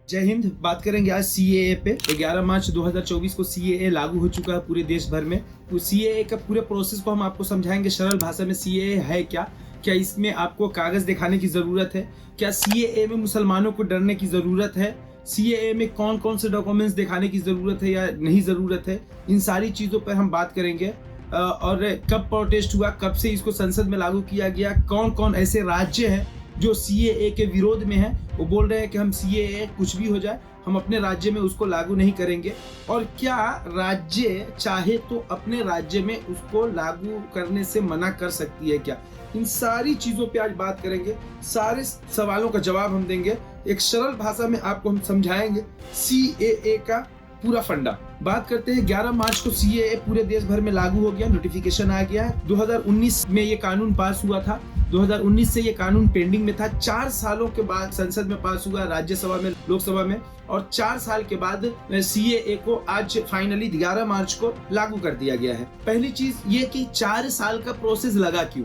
जय हिंद। बात करेंगे आज सीएए पे। 11 मार्च 2024 को सीएए लागू हो चुका है पूरे देश भर में। तो सीएए का पूरे प्रोसेस को हम आपको समझाएंगे सरल भाषा में। सीएए है क्या इसमें आपको कागज दिखाने की जरूरत है? क्या सीएए में मुसलमानों को डरने की जरूरत है? सीएए में कौन कौन से डॉक्यूमेंट्स दिखाने की जरूरत है या नहीं जरूरत है? इन सारी चीजों पर हम बात करेंगे। और कब प्रोटेस्ट हुआ, कब से इसको संसद में लागू किया गया, कौन कौन ऐसे राज्य हैं जो सीएए के विरोध में है, वो बोल रहे हैं कि हम सीएए कुछ भी हो जाए हम अपने राज्य में उसको लागू नहीं करेंगे, और क्या राज्य चाहे तो अपने राज्य में उसको लागू करने से मना कर सकती है क्या? इन सारी चीजों पे आज बात करेंगे। सारे सवालों का जवाब हम देंगे, एक सरल भाषा में आपको हम समझाएंगे सीएए का पूरा फंडा। बात करते हैं 11 मार्च को सीएए पूरे देश भर में लागू हो गया, नोटिफिकेशन आ गया है। 2019 में ये कानून पास हुआ था। 2019 से ये कानून पेंडिंग में था। 4 सालों के बाद संसद में पास हुआ, राज्यसभा में, लोकसभा में, और 4 साल के बाद सीएए को आज फाइनली 11 मार्च को लागू कर दिया गया है। पहली चीज ये कि 4 साल का प्रोसेस लगा क्यों?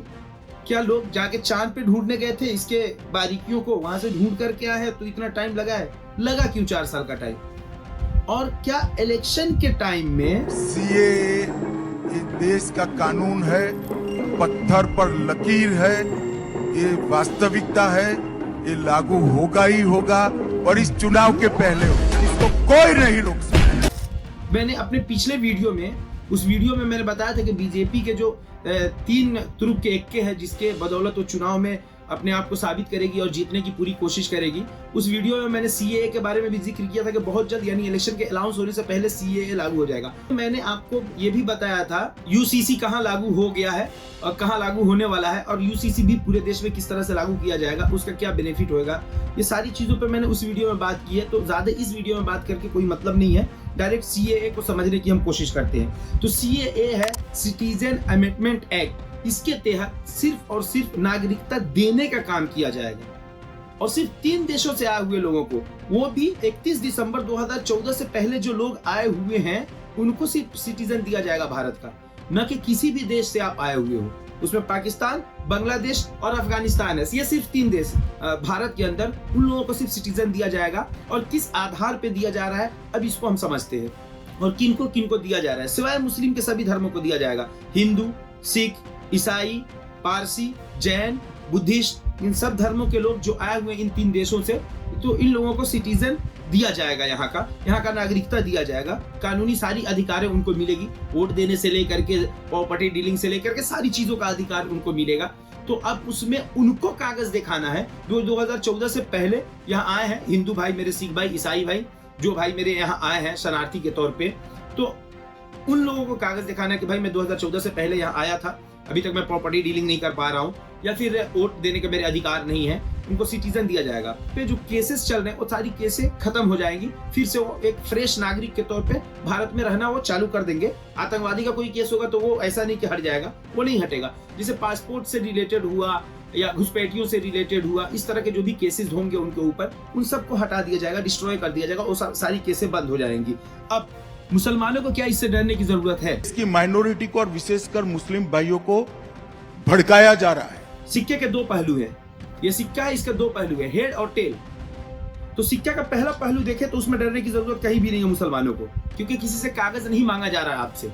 क्या लोग जाके चांद पे ढूंढने गए थे इसके बारीकियों को, वहां से ढूंढ करके आए हैं तो इतना टाइम लगा है? लगा क्यों 4 साल का टाइम? और क्या इलेक्शन के टाइम में सीएए इस देश का कानून है, पत्थर पर लकीर है, ये वास्तविकता है, ये लागू होगा ही होगा, और इस चुनाव के पहले इसको कोई नहीं रोक सकता। मैंने अपने पिछले वीडियो में, उस वीडियो में मैंने बताया था कि बीजेपी के जो 3 तुरुप के एक्के हैं जिसके बदौलत वो चुनाव में अपने आप को साबित करेगी और जीतने की पूरी कोशिश करेगी। उस वीडियो में मैंने सीएए के बारे में भी जिक्र किया था कि बहुत जल्द यानी इलेक्शन के अनाउंस होने से पहले सीएए लागू हो जाएगा। मैंने आपको ये भी बताया था यूसीसी कहां लागू हो गया है और कहां लागू होने वाला है, और यूसीसी भी पूरे देश में किस तरह से लागू किया जाएगा, उसका क्या बेनिफिट होगा। ये सारी चीजों पर मैंने उस वीडियो में बात की है, तो ज्यादा इस वीडियो में बात करके कोई मतलब नहीं है। डायरेक्ट सीएए को समझने की हम कोशिश करते हैं। तो सीएए है सिटीजन अमेंडमेंट एक्ट। इसके तहत सिर्फ और सिर्फ नागरिकता देने का काम किया जाएगा, और सिर्फ 3 देशों से आए हुए लोगों को, वो भी 31 दिसंबर 2014 से पहले जो लोग आए हुए हैं उनको सिर्फ सिटीजन दिया जाएगा भारत का, न कि किसी भी देश से आप आए हुए हो। उसमें पाकिस्तान, बांग्लादेश और अफगानिस्तान है। ये सिर्फ 3 देश भारत के अंदर, उन लोगों को सिर्फ सिटीजन दिया जाएगा। और किस आधार पे दिया जा रहा है अब इसको हम समझते हैं, और किनको किनको दिया जा रहा है। सिवाय मुस्लिम के सभी धर्मों को दिया जाएगा। हिंदू, सिख, ईसाई, पारसी, जैन, बुद्धिस्ट, इन सब धर्मों के लोग जो आए हुए इन 3 देशों से, तो इन लोगों को सिटीजन दिया जाएगा, यहाँ का नागरिकता दिया जाएगा। कानूनी सारी अधिकार उनको मिलेगी, वोट देने से लेकर के प्रॉपर्टी डीलिंग से लेकर के सारी चीजों का अधिकार उनको मिलेगा। तो अब उसमें उनको कागज दिखाना है जो 2014 से पहले यहाँ आए हैं। हिंदू भाई मेरे, सिख भाई, ईसाई भाई जो भाई मेरे यहाँ आए हैं शरणार्थी के तौर पे, तो उन लोगों को कागज दिखाना है कि भाई मैं 2014 से पहले यहाँ आया था, अभी तक मैं प्रॉपर्टी डीलिंग नहीं कर पा रहा हूँ, या फिर वोट देने के मेरे अधिकार नहीं है, उनको सिटीजन दिया जाएगा। फिर जो केसेस चल रहे हैं वो सारी केसेस खत्म हो जाएंगी, फिर से वो एक फ्रेश नागरिक के तौर पे भारत में रहना वो चालू कर देंगे। आतंकवादी का कोई केस होगा तो वो ऐसा नहीं कि हट जाएगा, वो नहीं हटेगा। जैसे पासपोर्ट से रिलेटेड हुआ या घुसपैठियों से रिलेटेड हुआ, इस तरह के जो भी केसेस होंगे उनके ऊपर, उन सबको हटा दिया जाएगा, डिस्ट्रॉय कर दिया जाएगा, वो सारी केसेस बंद हो जाएंगी। अब मुसलमानों को क्या इससे डरने की जरूरत है? इसकी माइनॉरिटी को और विशेषकर मुस्लिम भाइयों को भड़काया जा रहा है। सिक्के के 2 पहलू हैं। ये सिक्का है, इसके 2 पहलू है, हेड और टेल। तो सिक्का का पहला पहलू देखें तो उसमें डरने की जरूरत कहीं भी नहीं है मुसलमानों को, क्योंकि किसी से कागज नहीं मांगा जा रहा है आपसे।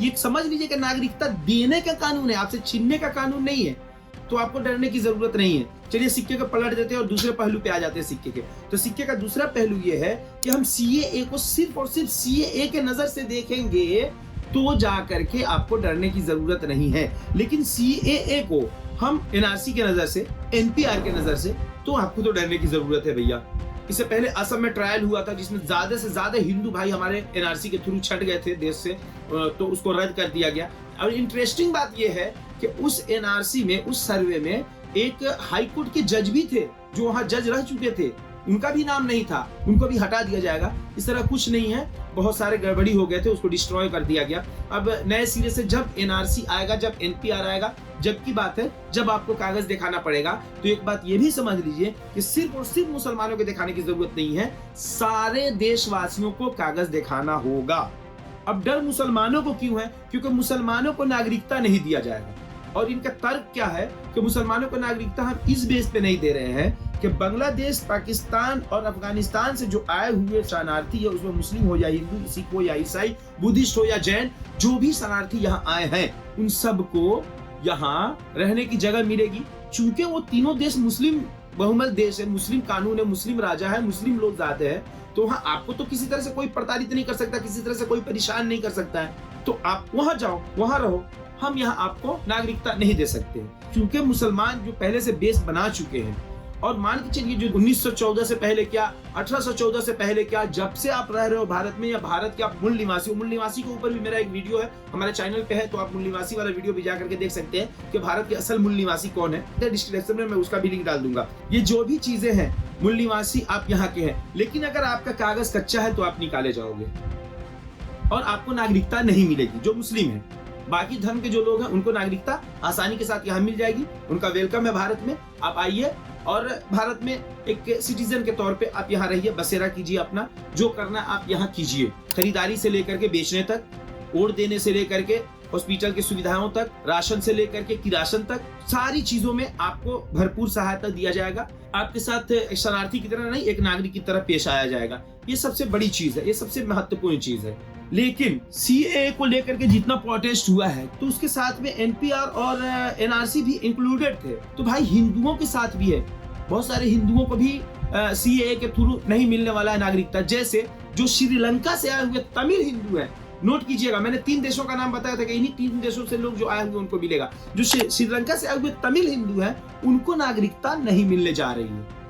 ये समझ लीजिए कि नागरिकता देने का कानून है, आपसे छीनने का कानून नहीं है, तो आपको डरने की जरूरत नहीं है। चलिए सिक्के को पलट देते हैं और दूसरे पहलू पे आ जाते हैं सिक्के के। तो सिक्के का दूसरा पहलू ये है कि हम सीएए को सिर्फ और सिर्फ सीएए के नजर से देखेंगे तो जा करके आपको डरने की जरूरत नहीं है। लेकिन सीएए को हम एनआरसी के नजर से, एनपीआर के नजर से, तो आपको तो डरने की जरूरत है भैया। इससे पहले असम में ट्रायल हुआ था जिसमें ज्यादा से ज्यादा हिंदू भाई हमारे एनआरसी के थ्रू छट गए थे देश से, तो उसको रद्द कर दिया गया। और इंटरेस्टिंग बात यह है कि उस एनआरसी में, उस सर्वे में एक हाई कोर्ट के जज भी थे जो वहां जज रह चुके थे, उनका भी नाम नहीं था, उनको भी हटा दिया जाएगा। इस तरह कुछ नहीं है, बहुत सारे गड़बड़ी हो गए थे, उसको डिस्ट्रॉय कर दिया गया। अब नए सिरे से जब एनआरसी आएगा, जब एनपीआर आएगा, जब की बात है जब आपको कागज दिखाना पड़ेगा, तो एक बात ये भी समझ लीजिए कि सिर्फ और सिर्फ मुसलमानों को दिखाने की जरूरत नहीं है, सारे देशवासियों को कागज दिखाना होगा। अब डर मुसलमानों को क्यों है? क्योंकि मुसलमानों को नागरिकता नहीं दिया जाएगा। और इनका तर्क क्या है कि मुसलमानों को नागरिकता हम इस बेस पे नहीं दे रहे हैं कि बांग्लादेश, पाकिस्तान और अफगानिस्तान से जो आए हुए शरणार्थी है, उसमें मुस्लिम हो या हिंदू, सिख हो या ईसाई, बुद्धिस्ट हो या जैन, जो भी शरणार्थी यहाँ आए हैं, उन सबको यहाँ रहने की जगह मिलेगी। चूंकि वो तीनों देश मुस्लिम बहुमत देश है, मुस्लिम कानून है, मुस्लिम राजा है, मुस्लिम लोग ज्यादा है, तो वहाँ आपको तो किसी तरह से कोई प्रताड़ित नहीं कर सकता, किसी तरह से कोई परेशान नहीं कर सकता है। तो आप वहां जाओ, वहां रहो, हम यहाँ आपको नागरिकता नहीं दे सकते, क्योंकि मुसलमान जो पहले से बेस बना चुके हैं। और मान के चलिए जो 1914 से पहले क्या, 1814 से पहले क्या, जब से आप रह रहे हो भारत में या भारत के आप मूल निवासी हो, मूल निवासी के ऊपर भी मेरा एक वीडियो है हमारे चैनल पे है, तो आप मूल निवासी वाला वीडियो भी जा करके देख सकते हैं कि भारत के असल मूल निवासी कौन है। डिस्क्रिप्शन में मैं उसका भी लिंक डाल दूंगा। ये जो भी चीजें हैं, मूल निवासी आप यहाँ के हैं, लेकिन अगर आपका कागज कच्चा है तो आप निकाले जाओगे और आपको नागरिकता नहीं मिलेगी। जो मुस्लिम है, बाकी धर्म के जो लोग हैं, उनको नागरिकता आसानी के साथ यहाँ मिल जाएगी। उनका वेलकम है भारत में, आप आइए और भारत में एक सिटीजन के तौर पे आप यहाँ रहिए, बसेरा कीजिए, अपना जो करना आप यहाँ कीजिए। खरीदारी से लेकर के बेचने तक, वोट देने से लेकर के हॉस्पिटल की सुविधाओं तक, राशन से लेकर के किरासन तक, सारी चीजों में आपको भरपूर सहायता दिया जाएगा। आपके साथ एक शरणार्थी की तरह नहीं, एक नागरिक की तरह पेश आया जाएगा। ये सबसे बड़ी चीज है, ये सबसे महत्वपूर्ण चीज है। लेकिन सीएए को लेकर के जितना प्रोटेस्ट हुआ है, तो उसके साथ में एनपीआर और एनआरसी भी इंक्लूडेड थे। तो भाई हिंदुओं के साथ भी है, बहुत सारे हिंदुओं को भी सीएए के थ्रू नहीं मिलने वाला है नागरिकता। जैसे जो श्रीलंका से आए हुए तमिल हिंदू हैं, नोट कीजिएगा, मैंने 3 देशों का नाम बताया था कि इन्हीं 3 देशों से लोग जो आए हुए उनको मिलेगा। जो श्रीलंका से आए हुए तमिल हिंदू हैं, उनको नागरिकता नहीं मिलने जा रही है।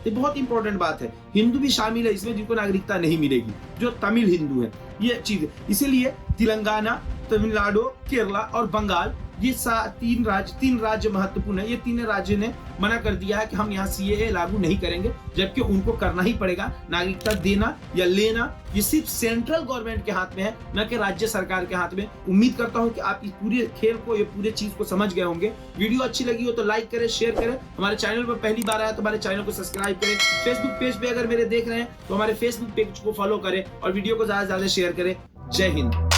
ये बहुत इंपॉर्टेंट बात है। हिंदू भी शामिल है इसमें जिनको नागरिकता नहीं मिलेगी, जो तमिल हिंदू है। ये चीज इसीलिए तेलंगाना, तमिलनाडु, केरला और बंगाल, ये 3 राज्य महत्वपूर्ण है। ये 3 राज्य ने मना कर दिया है कि हम यहाँ सीएए लागू नहीं करेंगे, जबकि उनको करना ही पड़ेगा। नागरिकता देना या लेना ये सिर्फ सेंट्रल गवर्नमेंट के हाथ में है, न कि राज्य सरकार के हाथ में। उम्मीद करता हूँ कि आप इस पूरे खेल को, ये पूरे चीज को समझ गए होंगे। वीडियो अच्छी लगी हो तो लाइक करें, शेयर करें। हमारे चैनल पर पहली बार आया तो हमारे चैनल को सब्सक्राइब करें। फेसबुक पेज पे अगर मेरे देख रहे हैं तो हमारे फेसबुक पेज को फॉलो करें और वीडियो को ज्यादा से ज्यादा शेयर करें। जय हिंद।